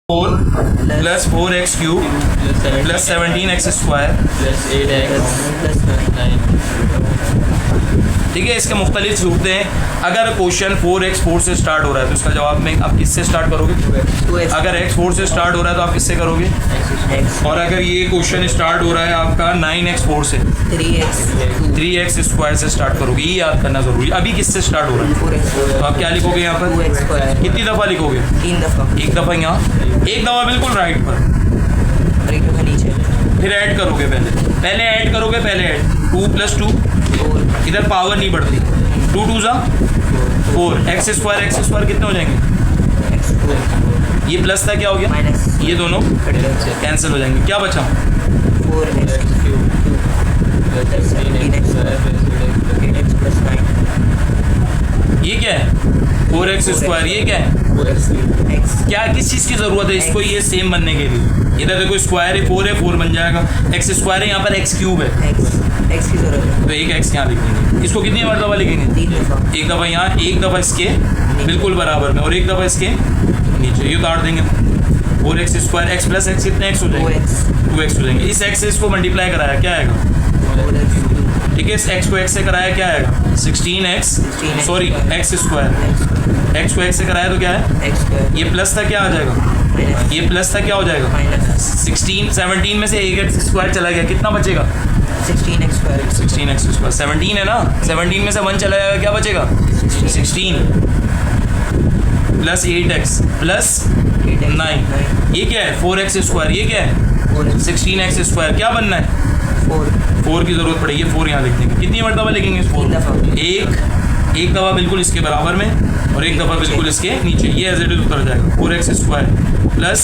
4 plus 4x cube plus 17x square plus 8x plus 9। ठीक है, इसके मुख्तलिफ सूरतें हैं। अगर क्वेश्चन 4x 4 से स्टार्ट हो रहा है तो इसका जवाब में आप किससे स्टार्ट करोगे? अगर x 4 से स्टार्ट हो रहा है तो आप किससे करोगे? और अगर ये क्वेश्चन स्टार्ट हो रहा है आपका 9x 4 से 3x स्क्वायर से स्टार्ट करोगे। ये याद करना जरूरी। अभी किससे स्टार्ट हो रहा है तो आप क्या लिखोगे यहाँ पर? कितनी दफ़ा लिखोगे? 3 दफ़ा। एक दफ़ा यहाँ, एक दफ़ा बिल्कुल राइट पर, और एक दफ़ा नीचे। फिर ऐड करोगे। पहले ऐड करोगे, पहले ऐड 2 प्लस 2, इधर पावर नहीं बढ़ती, 2 2 ज़ा 4, एक्स स्क्वायर कितने हो जाएंगे? ये प्लस था, क्या हो गया? माइनस। ये दोनों कैंसिल हो जाएंगे। क्या बचा? 4x cube plus 17x plus 9। ये क्या है? 4x square. ये क्या है? क्या किस चीज़ की ज़रूरत है इसको ये सेम बनने के लिए? इधर देखो स्क्वायर है, 4 है, 4 बन जाएगा। एक्स स्क्वायर है, यहाँ पर एक्स क्यूब है, x की ज़रूरत है तो एक एक्स यहाँ लिख देंगे। इसको कितनी मरतबा लिखेंगे? 3 दफ़ा। एक दफ़ा यहाँ, एक दफ़ा इसके बिल्कुल बराबर में, और एक दफ़ा इसके नीचे। ये उतार देंगे। 4x square, x plus x कितने एक्स हो जाएंगे? 2x हो जाएंगे। इस एक्स से इसको मल्टीप्लाई कराया, क्या आएगा? ठीक है, इस एक्स को एक्स से कराया, क्या आएगा? 16x, sorry x square. X को एक्स से कराया तो क्या है? x²। ये प्लस था, क्या आ जाएगा? ये प्लस था, क्या हो जाएगा? 16 17 में से एक एक्स स्क्वायर चला गया, कितना बचेगा? 16x²। 16x square. 17 है ना, 17 में से 1 चला जाएगा, क्या बचेगा? 16 प्लस 8x प्लस 9। ये क्या है? 4x square. ये क्या है? 16x square. क्या बनना है? 4 की ज़रूरत पड़ेगी। 4 यहाँ लिख देंगे। कितनी मरतबा लिखेंगे इस 4? एक दफ़ा बिल्कुल इसके बराबर में और एक दफ़ा बिल्कुल इसके नीचे। ये एज इट इज उतर जाएगा। 4x square plus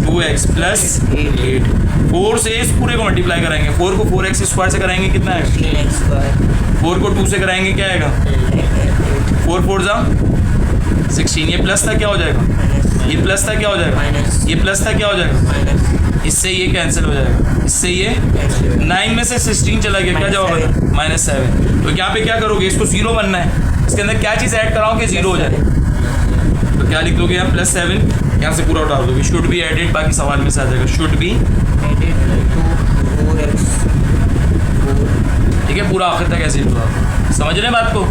2x plus 8। 4 से इस पूरे को मल्टीप्लाई कराएंगे। 4 को 4x स्क्वायर से कराएंगे, कितना आएगा? 16x²। 4 को 2 से कराएंगे, क्या आएगा? 4 4 ज़ा 16। ये प्लस था, क्या हो जाएगा? ये प्लस था, क्या हो जाएगा? ये प्लस था, क्या हो जाएगा? इससे ये कैंसिल हो जाएगा। इससे ये 9 में से 16 चला गया, क्या जवाब है? -7। तो यहाँ पे क्या करोगे? इसको 0 बनना है। इसके अंदर क्या चीज़ ऐड कराओ कि 0 हो जाए? तो क्या लिख दोगे यहाँ? +7 यहाँ से पूरा उतार दोगे। शुड बी एडेड, बाकी सवाल में से आ जाएगा शुड बी। ठीक है, पूरा आखिर तक ऐसे ही उतार। समझ रहे हैं बात को?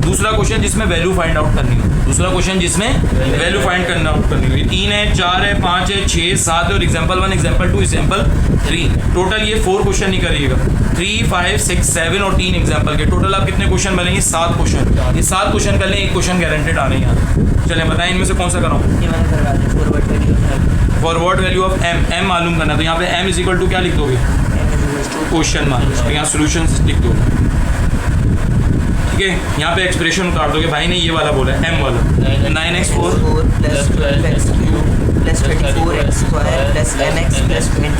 दूसरा क्वेश्चन जिसमें वैल्यू फाइंड आउट करनी हो, दूसरा क्वेश्चन जिसमें वैल्यू फाइंड करना आउट करनी हुई। 3 है, 4 है, 5 है, 6 7 है, और एग्जाम्पल 1 एग्जाम्पल 2 एग्जाम्पल 3। टोटल ये 4 क्वेश्चन नहीं करिएगा। 3 5 6 7 और 3 एग्जाम्पल के टोटल आप कितने क्वेश्चन बनेंगे? 7 क्वेश्चन। ये 7 क्वेश्चन कर लें, एक क्वेश्चन गारंटेड आने यहाँ। चलें बताएं इनमें से कौन सा कराऊँ? फॉरवर्ड वैल्यू ऑफ m मालूम करना। तो यहाँ पे m इज इक्वल टू क्या लिख दोगे? Question mark. तो यहाँ सोल्यूशन लिख दो। ठीक है, यहाँ पे एक्सप्रेशन उतार दोगे। भाई ने ये वाला बोला है, m वाला। 9x4 plus 12x cube plus 34x square plus 10x plus 25।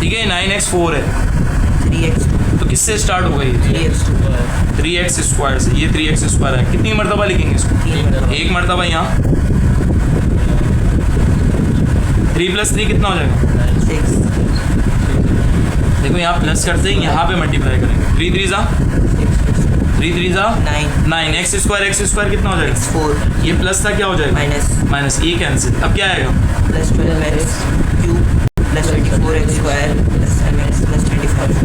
ठीक है, 9x4 है 3x तो किससे स्टार्ट हो गई? 3x स्क्वायर से। ये 3x स्क्वायर है। कितनी मरतबा लिखेंगे इसको? एक मरतबा यहाँ। 3 + 3 कितना हो जाएगा? 6। देखो यहाँ प्लस करते हैं, यहाँ पे मल्टीप्लाई करेंगे। 3 3 ज़ा 9। एक्स स्क्वायर कितना हो जाएगा? 4। ये प्लस था, क्या हो जाएगा? माइनस। ये कैंसिल। अब क्या आएगा? Plus 12x cube plus 34x square plus 10x plus 25।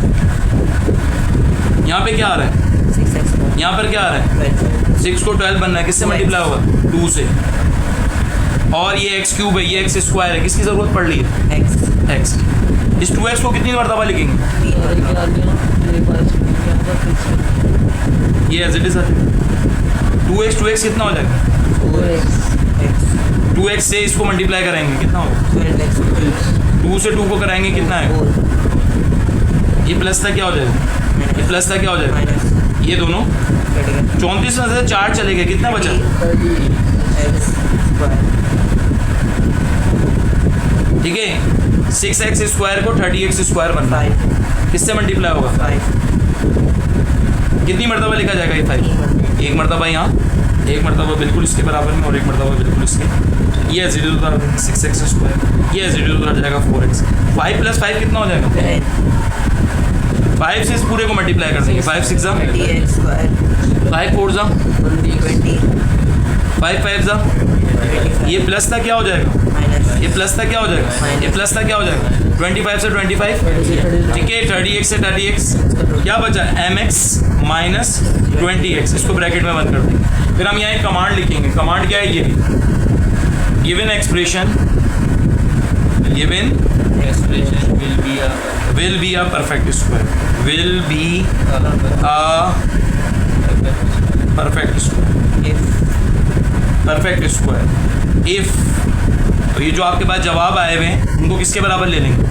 यहाँ पे क्या आ रहा है? 6x। यहाँ पर क्या आ रहा है? 6 को 12 बनना है, किससे मल्टीप्लाई होगा? 2 से। और ये एक्स क्यूब है, ये एक्स स्क्वायर है, किसकी ज़रूरत पड़ रही है? एक्स। इस 2x को कितनी मरतबा लिखेंगे? ये एज इट इज 2x कितना हो जाएगा? 2x से इसको मल्टीप्लाई करेंगे, कितना होगा? 2 से 2 को कराएंगे, कितना है? ये प्लस था, क्या हो जाएगा? ये प्लस था, क्या हो जाएगा? ये दोनों 34 में से 4 चले गए, कितना बचा? ठीक है, 6x स्क्वायर को 30x स्क्वायर बनना है, किससे मल्टीप्लाई होगा? 5। कितनी मरतबा लिखा जाएगा ये? 5। एक मरतबा यहाँ, एक मरतबा बिल्कुल इसके बराबर में, और एक मरतबा बिल्कुल इसके। ये एज इट इज उतार देंगे 6x स्क्वायर। ये एज इट इज उतार जाएगा 4x। 5 + 5 कितना हो जाएगा? 5 से इस पूरे को मल्टीप्लाई कर देंगे। 5 6 ज़ा 20x स्क्वायर 5 4 ज़ा 20 5 5 जा, ये प्लस था क्या हो जाएगा, माइनस ये प्लस था क्या हो जाएगा, ये प्लस था क्या हो जाएगा, 25 से 25, ठीक है, 30x से 30x, क्या बचा mx माइनस 20x, इसको ब्रैकेट में बंद कर देंगे। फिर हम यहाँ एक कमांड लिखेंगे, कमांड क्या है, ये given expression, given expression will be a will be a perfect square, will be a perfect square, if perfect square if, तो ये जो आपके पास जवाब आए हुए हैं उनको किसके बराबर ले लेंगे,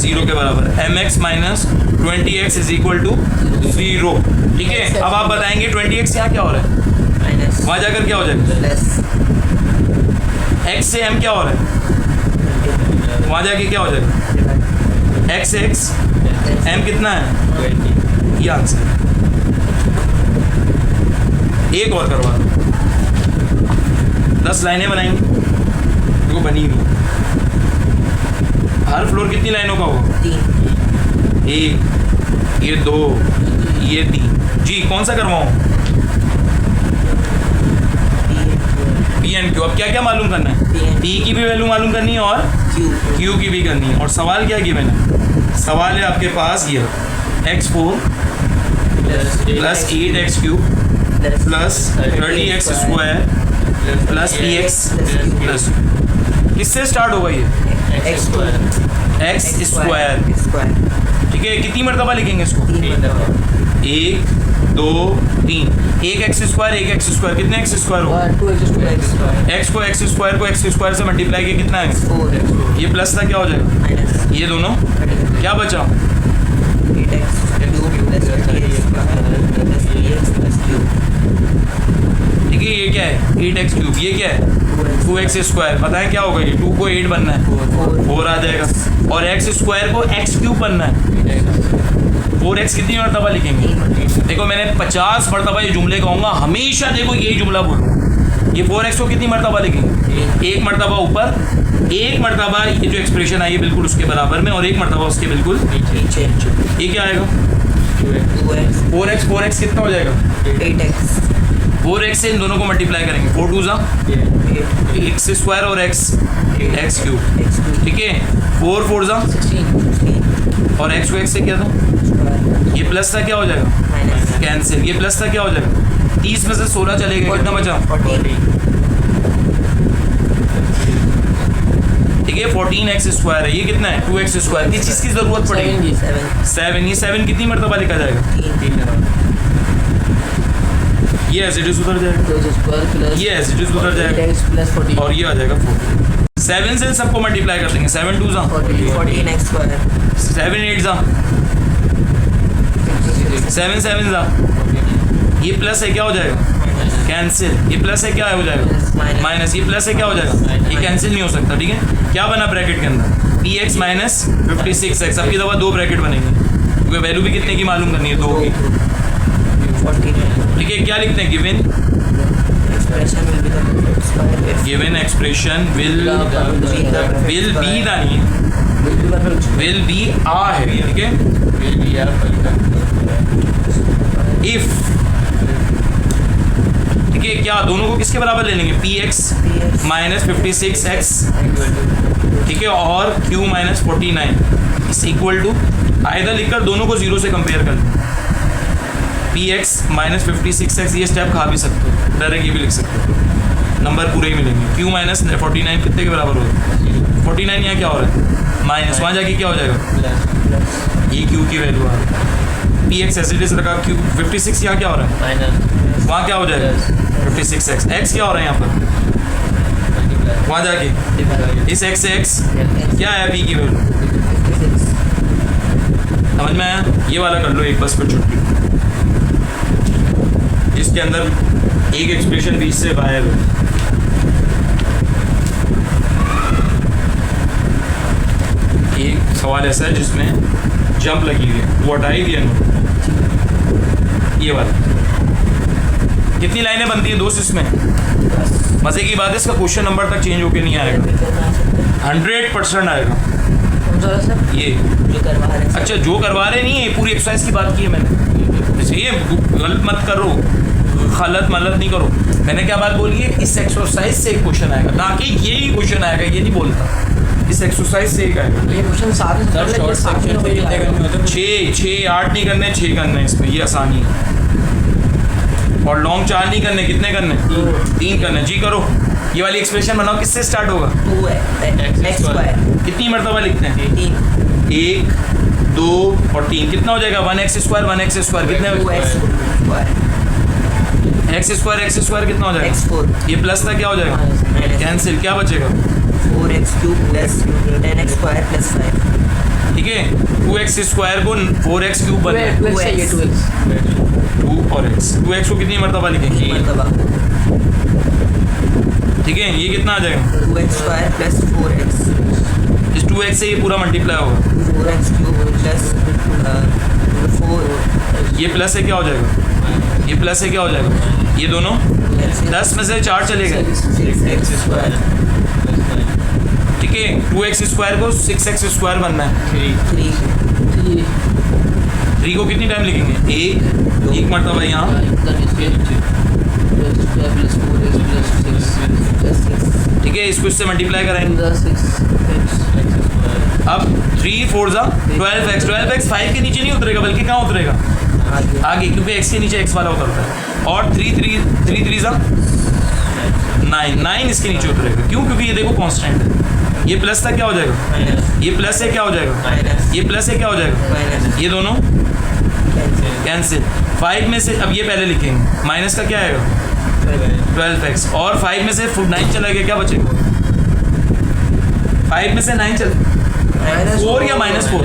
0 के बराबर, mx minus 20x is equal to 0, ठीक है। अब आप बताएंगे 20x यहाँ क्या हो रहा है, माइनस वहाँ जाकर क्या हो जाएगा, प्लस x से m क्या हो रहा है, वहाँ जाके क्या हो जाएगा, x से x, m कितना है, 20 ये आंसर। एक और करवा दो, 10 लाइनें बनाएंगे, वो बनी हुई। हर फ्लोर कितनी लाइनों का होगा, 3 एक, ये 2, ये 3, जी कौन सा करवाऊँ, पी एंड क्यू। अब क्या क्या मालूम करना है, पी की भी वैल्यू मालूम करनी है और क्यू की भी करनी है। और सवाल क्या गिवन है, सवाल है आपके पास ये x4 plus 8x cube plus 30x square plus px plus, किससे स्टार्ट होगा ये, x square x square, square ठीक है। कितनी मरतबा लिखेंगे इसको, 1 2 3, एक एक्स स्क्वायर, एक एक्स स्क्वायर, कितने एक्स स्क्वायर होगा, 2x एक्स को एक्स स्क्वायर से मल्टीप्लाई किया कितना है, 4 ये प्लस था क्या हो जाएगा, माइनस ये दोनों क्या बचा, 8x cube plus 30x plus px plus cube, ठीक है। ये क्या है 8x क्यूब, ये क्या है 2x स्क्वायर, पता है क्या होगा, ये 2 को 8 बनना है 4 आ जाएगा, और x स्क्वायर को x क्यूब बनना है 4x कितनी मरतबा लिखेंगे, देखो मैंने 50 मरतबा ये जुमले कहूँगा, हमेशा देखो यही जुमला बोलूँ, ये 4x को कितनी मरतबा लिखेंगे, एक मरतबा ऊपर, एक मरतबा ये जो एक्सप्रेशन आई है बिल्कुल उसके बराबर में, और एक मरतबा उसके बिल्कुल नीचे ये क्या आएगा 2x 4x कितना हो जाएगा, 8x 4x से इन दोनों को मल्टीप्लाई करेंगे, 4 2 x स्क्वायर और x क्यूब, ठीक है। 4 4 और x को x से क्या था, ये प्लस था क्या हो जाएगा, माइनस कैंसिल, ये प्लस था क्या हो जाएगा, 30 में से 16 चलेगा, कितना बचा, 14 ठीक है। 14x स्क्वायर है, ये कितना है 2x स्क्वायर, किस चीज़ की जरूरत पड़ेगी, 7, ये 7 कितनी मरतबा लिखा जाएगा, ये एज इट इज उधर जाएगा, ये एज इट इज उधर जाएगा, और ये आ जाएगा 4, 7 से सबको मल्टीप्लाई कर देंगे, 7 2 14x स्क्वायर 7 8 7 7 ये प्लस है क्या हो जाएगा, कैंसिल, ये प्लस है क्या हो जाएगा, माइनस, ये प्लस है क्या हो जाएगा, ये कैंसिल नहीं हो सकता, ठीक है। क्या बना ब्रैकेट के अंदर, px माइनस 56x, आपकी दफा 2 ब्रैकेट बनेंगे क्योंकि वैल्यू भी कितने की मालूम करनी है, 2 की, 14 ठीक है। क्या लिखते हैं, given expression will be the perfect square if given expression will be दा नहीं विल बी आ है, ठीक है। will be a perfect if, ठीक है, क्या दोनों को किसके बराबर ले लेंगे, px माइनस 56x, ठीक है, और q माइनस 49 इस इक्वल टू, आइदर लिखकर दोनों को 0 से कंपेयर कर लें, px माइनस 56x, ये स्टेप खा भी सकते हो, डायरेक्ट ये भी लिख सकते हो, नंबर पूरे ही मिलेंगे। q माइनस 49 कितने के बराबर होगा, 49 यहाँ क्या हो रहा है, माइनस, वहाँ जाके क्या हो जाएगा, ये q की वैल्यू आ रही है, px एज इट इज रखा, q 56 यहाँ क्या हो रहा है, minus वहाँ क्या हो जाएगा 56x, x क्या हो रहा है यहाँ पर, वहाँ जाके इस x से x क्या है, p की वैल्यू, समझ में आया, ये वाला कर लो एक बस पर छुट्टी, इसके अंदर एक एक्सप्रेशन बीच से गायब है, एक सवाल ऐसा है जिसमें जंप लगी हुई है, वो हटाई दिया ये वाला, कितनी लाइनें बनती है दोस्त इसमें, मजे की बात है इसका क्वेश्चन नंबर तक चेंज होके नहीं आएगा, 100% आएगा ये, जो करवा रहे हैं अच्छा जो करवा रहे नहीं है, पूरी एक्सरसाइज की बात की है मैंने, ये गलत मत करो, खलत मलत नहीं करो। मैंने क्या बात बोली है, इस एक्सरसाइज से एक क्वेश्चन आएगा, ना कि यही क्वेश्चन आएगा, ये नहीं बोलता, इस एक्सरसाइज से एक आएगा। ये क्वेश्चन सारे सर शॉर्ट सेक्शन पे कितने करने होते हैं? 6 8 नहीं करने, 6 करने इसमें, ये आसानी है। और लॉन्ग 4 नहीं करने, कितने करने? 3 करने। जी करो, ये वाली एक्सप्रेशन बनाओ, किससे स्टार्ट होगा? 2x स्क्वायर कितनी मरतबा लिखते हैं? 3 1 2 और 3, कितना हो जाएगा? 1x स्क्वायर कितने? 2x स्क्वायर x स्क्वायर कितना हो जाएगा? x4 ये प्लस था, क्या हो जाएगा? माइनस कैंसिल, क्या बचेगा? 4x cube plus 10x square plus 5 ठीक है, 2x स्क्वायर को 4x क्यूब बनना है, 2x 2 और x, 2x को कितनी मरतबा लिखेंगे? मरतबा ठीक है, ये कितना आ जाएगा? 2x स्क्वायर प्लस 4x इस 2x से ये पूरा मल्टीप्लाई होगा, 4x क्यूब प्लस 4 ये प्लस से क्या हो जाएगा? ये प्लस से क्या हो जाएगा? ये दोनों 10 में से 4 चले गए, 6x स्क्वायर ठीक है। 2x स्क्वायर को 6x स्क्वायर बनना है, 3 3 को कितनी टाइम लिखेंगे? एक मरतबा यहाँ, ठीक है, इसको इससे मल्टीप्लाई कराएंगे। अब 3 4 जा 12x 5 के नीचे नहीं उतरेगा, बल्कि कहाँ उतरेगा? आगे, क्योंकि x के नीचे x वाला उतरता है। और 3 जा 9 इसके नीचे उतरेगा, क्यों? क्योंकि ये देखो कांस्टेंट है, ये प्लस था, क्या हो जाएगा? ये प्लस है, क्या हो जाएगा? ये प्लस है, क्या हो जाएगा? ये दोनों कैंसिल। 5 में से अब ये पहले लिखेंगे, माइनस का क्या आएगा? 12x, और 5 में से 9 चला गया, क्या बचेगा? 5 में से 9 चल 4 या -4?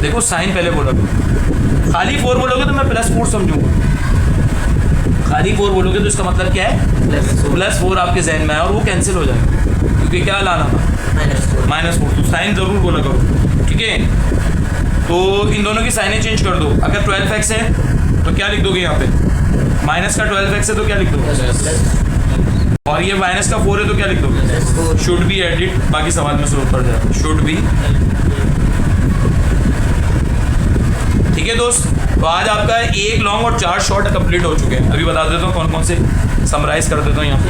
देखो साइन पहले बोला, खाली 4 बोलोगे तो मैं +4 समझूंगा, खाली 4 बोलोगे तो इसका मतलब क्या है? +4 आपके जहन में है, और वो कैंसिल हो जाएगा, क्योंकि क्या लाना था? -4। तो साइन ज़रूर बोला करो, ठीक है। तो इन दोनों की साइनें चेंज कर दो। अगर 12x है तो क्या लिख दोगे यहाँ पे? माइनस का 12x है तो क्या लिख दोगे? और ये माइनस का 4 है तो क्या लिख दोगे? शुड बी एडिट, बाकी सवाल में जरूरत पड़ जाए, शुड बी। ठीक है दोस्त, तो आज आपका 1 लॉन्ग और 4 शॉर्ट कंप्लीट हो चुके हैं। अभी बता देता हूँ कौन कौन से, समराइज कर देता हूँ यहाँ पे।